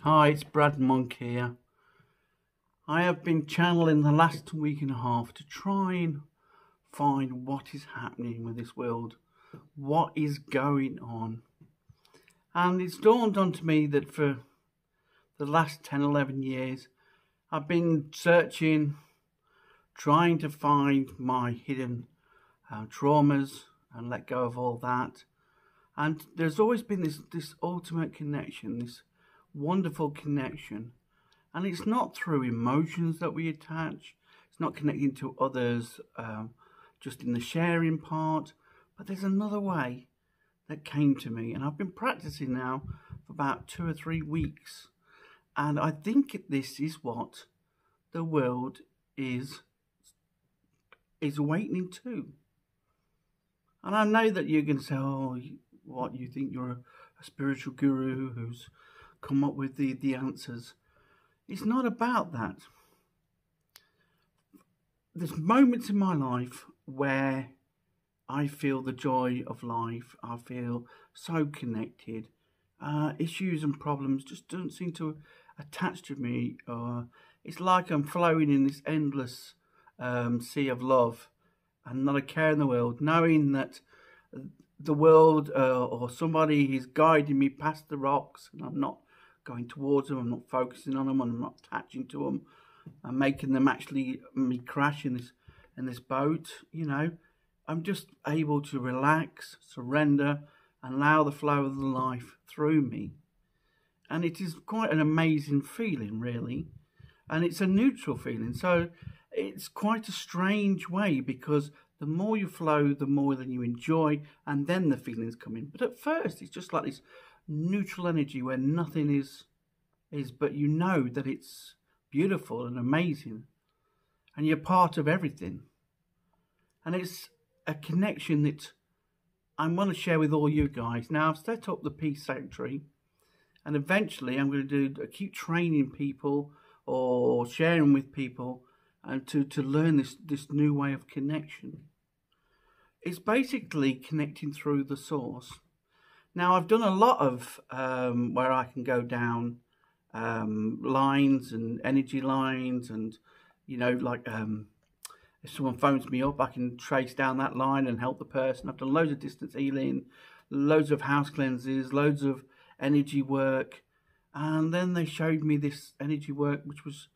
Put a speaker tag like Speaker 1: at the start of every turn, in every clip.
Speaker 1: Hi, it's Brad Monk here. I have been channeling the last week and a half to try and find what is happening with this world, what is going on. And it's dawned onto me that for the last 10, 11 years, I've been searching, trying to find my hidden traumas and let go of all that. And there's always been this ultimate connection, this wonderful connection. And it's not through emotions that we attach. It's not connecting to others just in the sharing part. But there's another way that came to me. And I've been practicing now for about 2 or 3 weeks. And I think this is what the world is awakening to. And I know that you're going to say, oh, what, you think you're a spiritual guru who's come up with the answers. It's not about that. There's moments in my life where I feel the joy of life. I feel so connected. Issues and problems just don't seem to attach to me. It's like I'm flowing in this endless sea of love and not a care in the world, knowing that the world or somebody is guiding me past the rocks and I'm not going towards them, I'm not focusing on them, I'm not attaching to them, I'm making them actually me crash in this boat, you know. I'm just able to relax, surrender, and allow the flow of the life through me. And it is quite an amazing feeling, really. And it's a neutral feeling. So it's quite a strange way, because the more you flow, the more that you enjoy, and then the feelings come in. But at first, it's just like this neutral energy where nothing is, but you know that it's beautiful and amazing, and you're part of everything. And it's a connection that I want to share with all you guys. Now, I've set up the Peace Sanctuary, and eventually I'm going to keep training people or sharing with people and to learn this new way of connection. It's basically connecting through the source. Now, I've done a lot of where I can go down lines and energy lines, and you know, like if someone phones me up, I can trace down that line and help the person. I've done loads of distance healing, loads of house cleanses, loads of energy work, and then they showed me this energy work, which was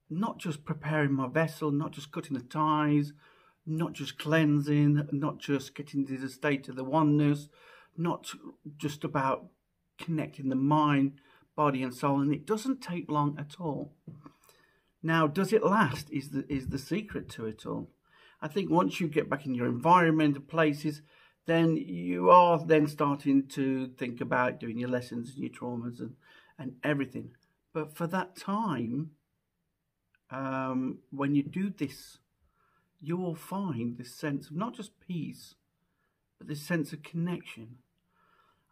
Speaker 1: not just preparing my vessel, not just cutting the ties, not just cleansing, not just getting to the state of the oneness, not just about connecting the mind, body and soul. And it doesn't take long at all. Now, does it last is the secret to it all. I think once you get back in your environment and places, then you are then starting to think about doing your lessons and your traumas and everything. But for that time, when you do this, you will find this sense of not just peace, but this sense of connection.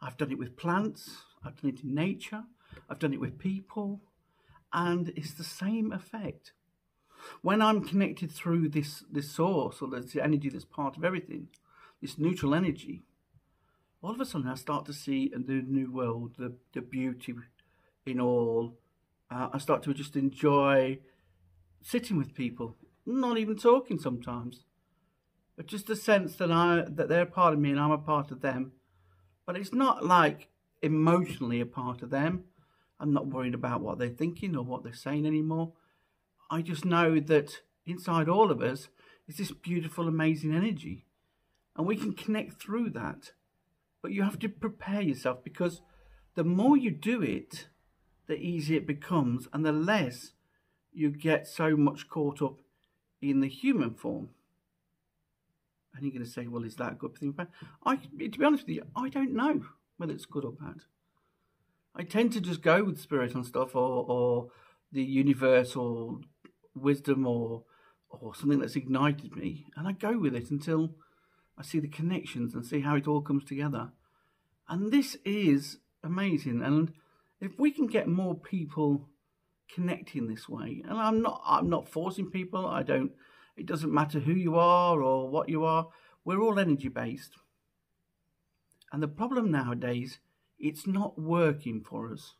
Speaker 1: I've done it with plants, I've done it in nature, I've done it with people, and it's the same effect. When I'm connected through this source, or this energy that's part of everything, this neutral energy, all of a sudden I start to see in the new world the beauty in all. I start to just enjoy sitting with people, not even talking sometimes, but just the sense that they're a part of me and I'm a part of them. But it's not like emotionally a part of them. I'm not worried about what they're thinking or what they're saying anymore. I just know that inside all of us is this beautiful, amazing energy, and we can connect through that. But you have to prepare yourself, because the more you do it, the easier it becomes, and the less you get so much caught up in the human form. And you're going to say, well, is that a good thing? To be honest with you, I don't know whether it's good or bad. I tend to just go with spirit and stuff, or the universe, or wisdom, or something that's ignited me, and I go with it until I see the connections and see how it all comes together. And this is amazing. And if we can get more people connecting this way, and I'm not forcing people. It doesn't matter who you are or what you are. We're all energy based. And the problem nowadays, it's not working for us.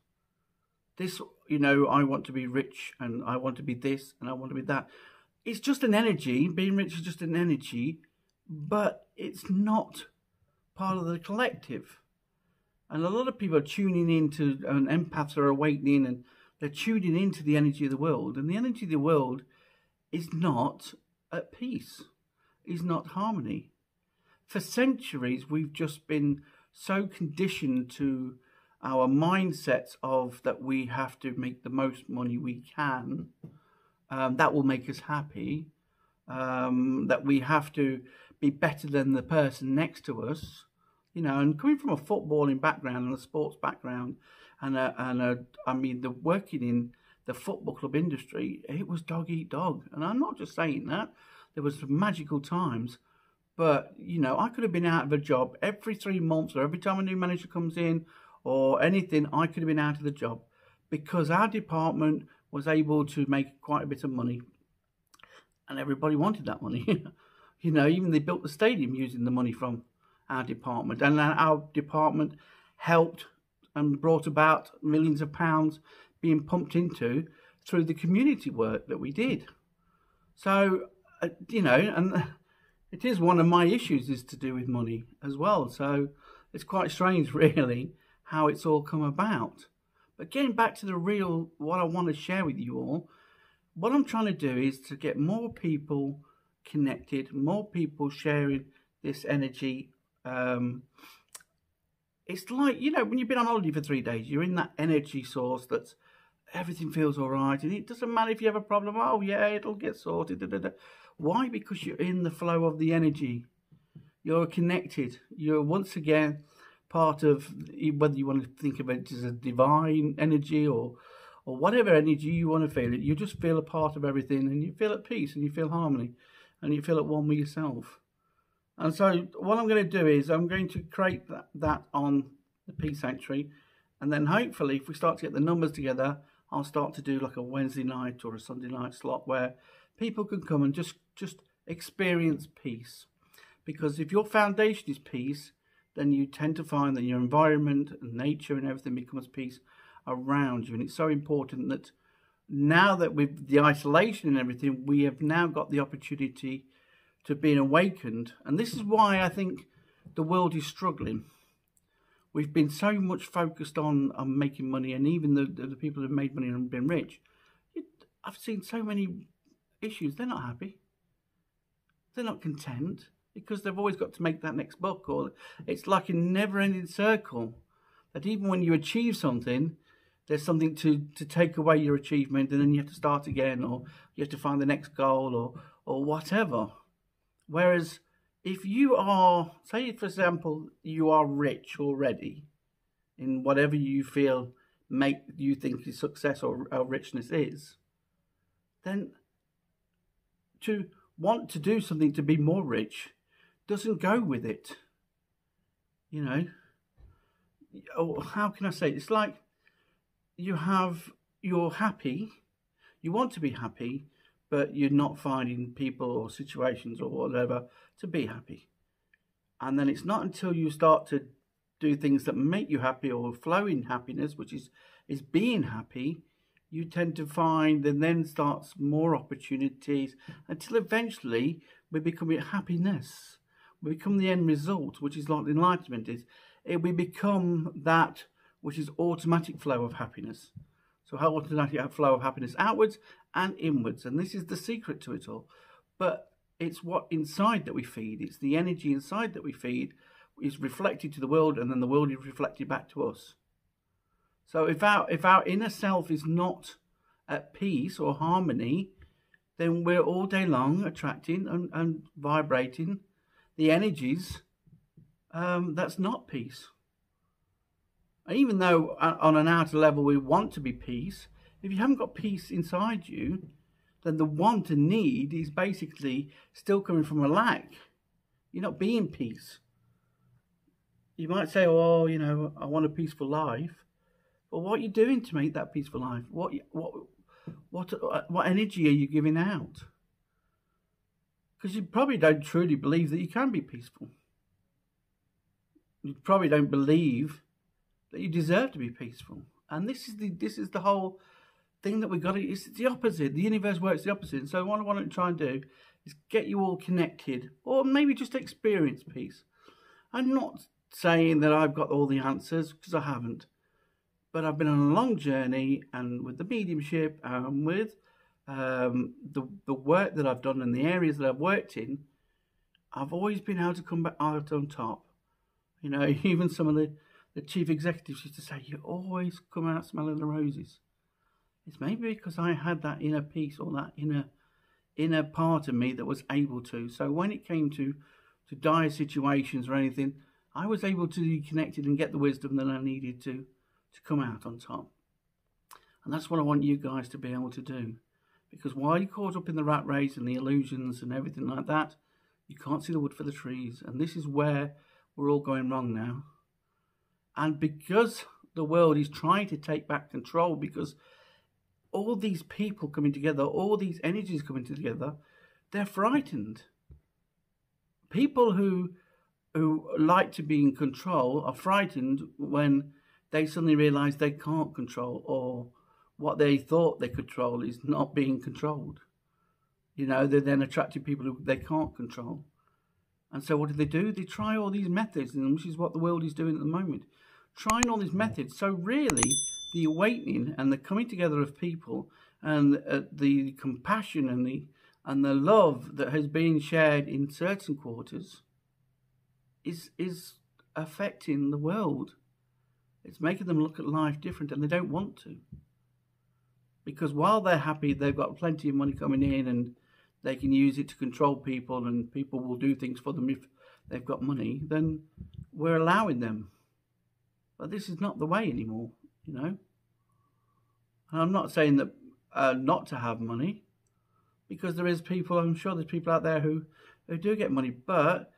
Speaker 1: this, I want to be rich and I want to be this and I want to be that. It's just an energy. Being rich is just an energy, but it's not part of the collective. And a lot of people are tuning into, and empaths are awakening, and they're tuning into the energy of the world. And the energy of the world is not at peace, is not harmony. For centuries, we've just been so conditioned to our mindsets of that we have to make the most money we can. That will make us happy. That we have to be better than the person next to us. And coming from a footballing background and a sports background, the working in the football club industry, it was dog eat dog. And I'm not just saying that. There was some magical times, but I could have been out of a job every 3 months, or every time a new manager comes in, or anything. I could have been out of the job because our department was able to make quite a bit of money, and everybody wanted that money. Even they built the stadium using the money from our department, and our department helped and brought about millions of pounds being pumped into through the community work that we did. So, and it is one of my issues is to do with money as well. So it's quite strange, really, how it's all come about. But getting back to the real, what I want to share with you all, what I'm trying to do is to get more people connected, more people sharing this energy. It's like, when you've been on holiday for 3 days, you're in that energy source that's everything feels all right. And it doesn't matter if you have a problem. Oh, yeah, it'll get sorted. Da, da, da. Why? Because you're in the flow of the energy. You're connected. You're once again part of, whether you want to think of it as a divine energy or whatever energy you want to feel it, you just feel a part of everything, and you feel at peace, and you feel harmony, and you feel at one with yourself. And so what I'm going to do is I'm going to create that on the Peace Sanctuary, and then hopefully if we start to get the numbers together, I'll start to do like a Wednesday night or a Sunday night slot where people can come and just experience peace. Because if your foundation is peace, then you tend to find that your environment and nature and everything becomes peace around you. And it's so important that now that with the isolation and everything, we have now got the opportunity to being awakened. And this is why I think the world is struggling. We've been so much focused on making money, and even the people who've made money and been rich, I've seen so many issues. They're not happy. They're not content because they've always got to make that next buck, or it's like a never-ending circle that even when you achieve something, there's something to take away your achievement, and then you have to start again, or you have to find the next goal or whatever. Whereas if you are, say for example, you are rich already in whatever you feel you think is success or richness is, then to want to do something to be more rich doesn't go with it. Or how can I say it? It's like you're happy, you want to be happy, but you're not finding people or situations or whatever to be happy. And then it's not until you start to do things that make you happy or flow in happiness, which is being happy, you tend to find, and then starts more opportunities until eventually we become happiness. We become the end result, which is like enlightenment is. We become that which is automatic flow of happiness. So how automatic flow of happiness outwards and inwards. And this is the secret to it all. But it's what inside that we feed. It's the energy inside that we feed is reflected to the world, and then the world is reflected back to us. So if our inner self is not at peace or harmony, then we're all day long attracting and vibrating the energies that's not peace. And even though on an outer level we want to be peace, if you haven't got peace inside you, then the want and need is basically still coming from a lack. You're not being peace. You might say, oh, I want a peaceful life. But what are you doing to make that peaceful life? What energy are you giving out? Because you probably don't truly believe that you can be peaceful. You probably don't believe that you deserve to be peaceful. And this is the whole thing that we got to. It's the opposite. The universe works the opposite. And so what I want to try and do is get you all connected, or maybe just experience peace. I'm not saying that I've got all the answers, because I haven't. But I've been on a long journey, and with the mediumship and with the work that I've done and the areas that I've worked in, I've always been able to come back out on top. You know, even some of the chief executives used to say, you always come out smelling the roses. It's maybe because I had that inner peace, or that inner part of me that was able to. So when it came to dire situations or anything, I was able to be connected and get the wisdom that I needed to come out on top. And that's what I want you guys to be able to do. Because while you're caught up in the rat race and the illusions and everything like that, you can't see the wood for the trees. And this is where we're all going wrong now. And because the world is trying to take back control, because all these people coming together, all these energies coming together, they're frightened. People who like to be in control are frightened when they suddenly realize they can't control, or what they thought they could control is not being controlled. You know, they're then attracting people who they can't control. And so what do? They try all these methods, and which is what the world is doing at the moment. Trying all these methods. So really, the awakening and the coming together of people, and the compassion and the love that has been shared in certain quarters is affecting the world. It's making them look at life different, and they don't want to. Because while they're happy, they've got plenty of money coming in, and they can use it to control people, and people will do things for them if they've got money, then we're allowing them. But this is not the way anymore, you know. And I'm not saying that not to have money, because there is people, I'm sure there's people out there who do get money, but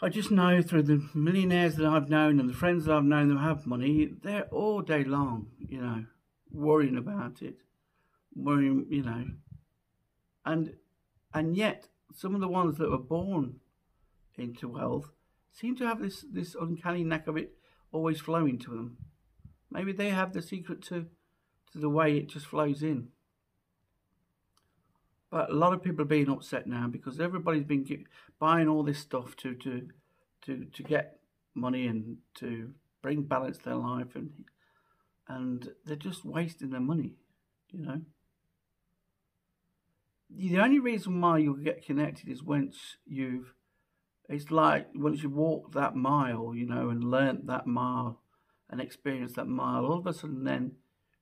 Speaker 1: I just know through the millionaires that I've known and the friends that I've known that have money, they're all day long, you know, worrying about it, worrying, you know. And yet, some of the ones that were born into wealth seem to have this uncanny knack of it always flowing to them. Maybe they have the secret to the way it just flows in. But a lot of people are being upset now because everybody's been buying all this stuff to get money and to bring balance to their life, and they're just wasting their money, you know. The only reason why you'll get connected is once you've walked that mile, you know, and learnt that mile and experienced that mile. All of a sudden, then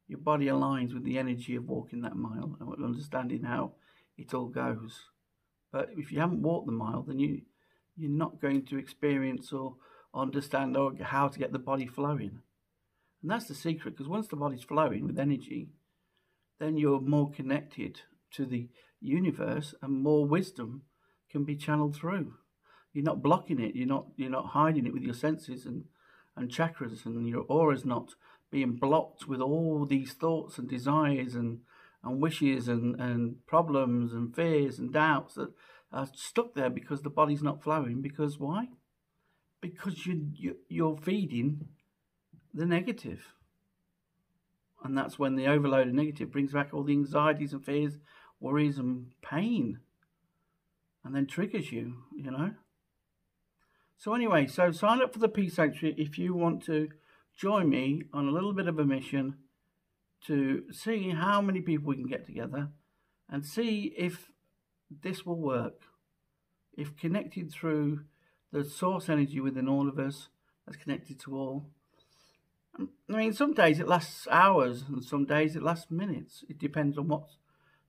Speaker 1: your body aligns with the energy of walking that mile and understanding how it all goes. But if you haven't walked the mile, then you're not going to experience or understand or how to get the body flowing. And that's the secret, because once the body's flowing with energy, then you're more connected to the universe, and more wisdom can be channeled through. You're not blocking it. You're not hiding it with your senses and chakras, and your aura's not being blocked with all these thoughts and desires and wishes and problems and fears and doubts that are stuck there because the body's not flowing. Because why? Because you're feeding the negative. And that's when the overload of negative brings back all the anxieties and fears, worries and pain, and then triggers you, you know. So anyway, so sign up for the Peace Sanctuary if you want to join me on a little bit of a mission to see how many people we can get together and see if this will work. If connected through the source energy within all of us, that's connected to all. I mean, some days it lasts hours and some days it lasts minutes. It depends on what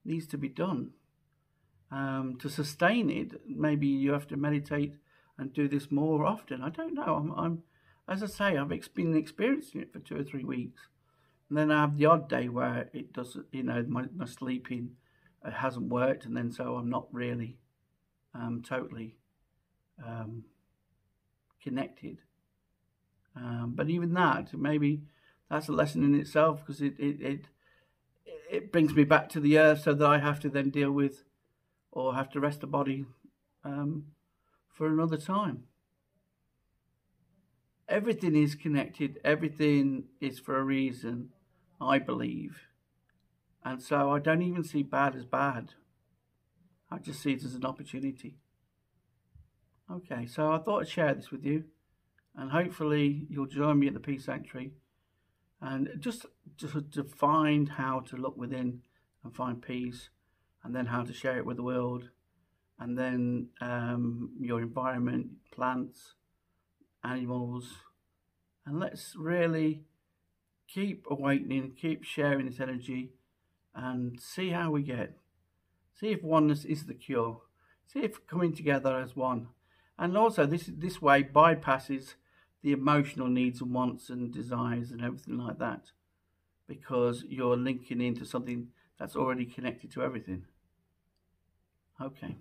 Speaker 1: needs to be done. To sustain it, maybe you have to meditate and do this more often. I don't know. I'm as I say, I've been experiencing it for 2 or 3 weeks. And then I have the odd day where it doesn't, you know, my sleeping hasn't worked, and then so I'm not really totally connected. But even that, maybe that's a lesson in itself, because it brings me back to the earth, so that I have to then deal with, or have to rest the body for another time. everything is connected. Everything is for a reason, I believe. And so I don't even see bad as bad. I just see it as an opportunity. Okay, so I thought I'd share this with you, and hopefully you'll join me at the Peace Sanctuary, and just to find how to look within and find peace, and then how to share it with the world, and then your environment, plants, animals, and let's really keep awakening, keep sharing this energy, and see how we get. See if oneness is the cure. See if coming together as one. And also this way bypasses the emotional needs and wants and desires and everything like that, because you're linking into something that's already connected to everything. Okay.